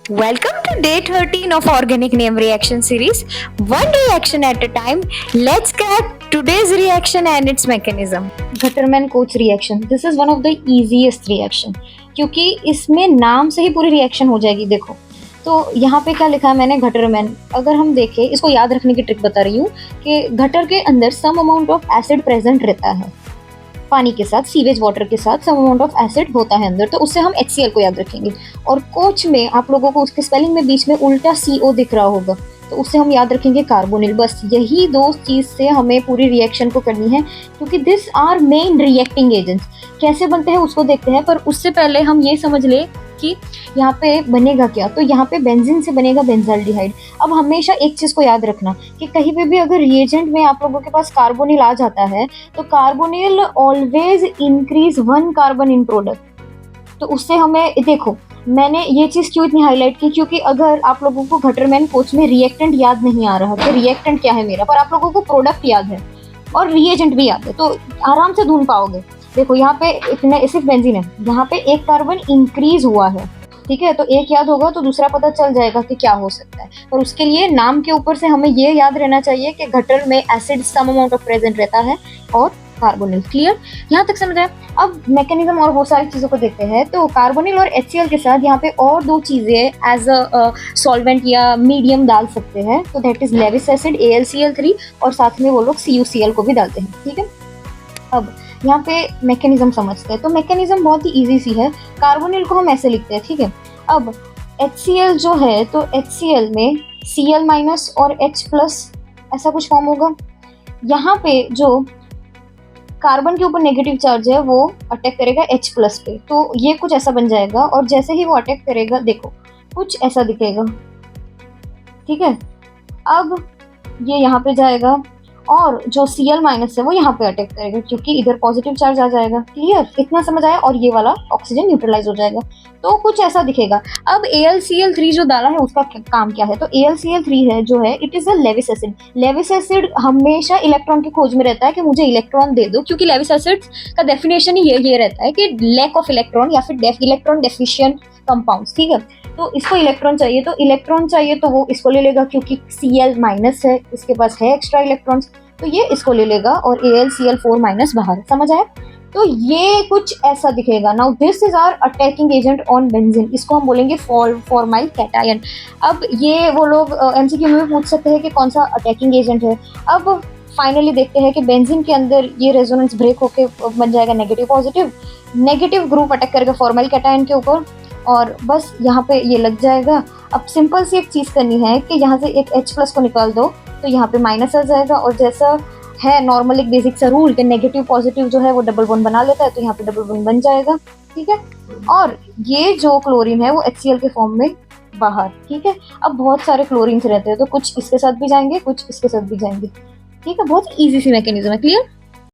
Welcome to day 13 of Organic Name Reaction series. One reaction at a time. Let's crack today's reaction and its mechanism. Gutterman Coach reaction. This is one of the easiest reaction क्योंकि इसमें नाम से ही पूरी reaction हो जाएगी. देखो तो यहाँ पे क्या लिखा है मैंने, गटरमैन. अगर हम देखें, इसको याद रखने की ट्रिक बता रही हूँ कि गटर के अंदर some amount of acid present रहता है. पानी के साथ, सीवेज वाटर के साथ सम अमाउंट ऑफ एसिड होता है अंदर, तो उससे हम HCl को याद रखेंगे. और कोच में आप लोगों को उसके स्पेलिंग में बीच में उल्टा CO दिख रहा होगा, तो उससे हम याद रखेंगे कार्बोनिल. बस यही दो चीज़ से हमें पूरी रिएक्शन को करनी है, क्योंकि this are main reacting agents. कैसे बनते हैं उसको देखते हैं, पर उससे पहले हम ये समझ ले कि यहाँ पे बनेगा क्या. तो यहाँ पे बेंजीन से बनेगा बेंजाल्डिहाइड. अब हमेशा एक चीज़ को याद रखना कि कहीं पे भी अगर रिएजेंट में आप लोगों के पास कार्बोनिल आ जाता है, तो carbonyl always increase 1 carbon in product. तो उससे हमें देखो, मैंने ये चीज़ क्यों इतनी हाईलाइट की, क्योंकि अगर आप लोगों को गटरमैन कोच में रिएक्टेंट याद नहीं आ रहा कि रिएक्टेंट क्या है मेरा, पर आप लोगों को प्रोडक्ट याद है और रिएजेंट भी याद है, तो आराम से ढूंढ पाओगे. देखो यहाँ पे इतने सिर्फ बेंजीन है, यहाँ पे 1 कार्बन इंक्रीज हुआ है. ठीक है, तो एक याद होगा तो दूसरा पता चल जाएगा कि क्या हो सकता है. पर उसके लिए नाम के ऊपर से हमें ये याद रहना चाहिए कि गटर में acid some amount of present रहता है और कार्बोनिल. क्लियर, यहाँ तक समझ आया. अब मैकेनिज्म और बहुत सारी चीज़ों को देखते हैं. तो कार्बोनिल और HCl के साथ यहाँ पे और 2 चीज़ें एज अ सॉल्वेंट या मीडियम डाल सकते हैं. तो that is Lewis acid AlCl3, और साथ में वो लोग CuCl को भी डालते हैं. ठीक है, अब यहाँ पे मैकेनिज्म समझते हैं. तो मैकेनिज्म बहुत ही इजी सी है. कार्बोनिल को हम ऐसे लिखते हैं. ठीक है, अब HCl जो है, तो HCl में Cl- और H+ ऐसा कुछ फॉर्म होगा. यहाँ पे जो कार्बन के ऊपर नेगेटिव चार्ज है वो अटैक करेगा H+ पे, तो ये कुछ ऐसा बन जाएगा. और जैसे ही वो अटैक करेगा, देखो कुछ ऐसा दिखेगा. ठीक है, अब ये यहाँ पे जाएगा और जो Cl- है वो यहाँ पे अटैक करेगा, क्योंकि इधर पॉजिटिव चार्ज आ जाएगा. क्लियर, इतना समझ आया. और ये वाला ऑक्सीजन न्यूट्रलाइज हो जाएगा, तो कुछ ऐसा दिखेगा. अब AlCl3 जो डाला है उसका काम क्या है, तो AlCl3 है जो है, it is a Lewis acid. Lewis acid हमेशा इलेक्ट्रॉन की खोज में रहता है कि मुझे इलेक्ट्रॉन दे दो, क्योंकि लेविस एसिड का डेफिनेशन ही ये रहता है कि लैक ऑफ इलेक्ट्रॉन या फिर इलेक्ट्रॉन डेफिशिएंट कंपाउंड्स. ठीक है, तो इसको इलेक्ट्रॉन चाहिए, तो इलेक्ट्रॉन चाहिए तो वो इसको ले लेगा, क्योंकि Cl- है, इसके पास है एक्स्ट्रा इलेक्ट्रॉन्स, तो ये इसको ले लेगा और AlCl4- बाहर. समझ आया. तो ये कुछ ऐसा दिखेगा. Now this is our attacking agent on benzene. इसको हम बोलेंगे फॉर्माइल कैटायन. अब ये वो लोग MCQ में भी पूछ सकते हैं कि कौन सा अटैकिंग एजेंट है. अब फाइनली देखते हैं कि बेंजीन के अंदर ये रेजोनेंस ब्रेक होके बन जाएगा negative positive. Negative group attack करेगा फॉर्माइल कैटायन के ऊपर, और बस यहाँ पे ये लग जाएगा. अब सिंपल सी एक चीज़ करनी है कि यहाँ से एक H+ को निकाल दो, तो यहाँ पे माइनस आ जाएगा. और जैसा है नॉर्मल एक बेसिक सा रूल कि नेगेटिव पॉजिटिव जो है वो डबल बॉन्ड बना लेता है, तो यहाँ पे डबल बॉन्ड बन जाएगा. ठीक है, और ये जो क्लोरीन है वो HCl के फॉर्म में बाहर. ठीक है, अब बहुत सारे क्लोरीन्स रहते हैं, तो कुछ इसके साथ भी जाएंगे, कुछ इसके साथ भी जाएंगे. ठीक है, बहुत ईजी सी मैकेनिज्म है. क्लियर.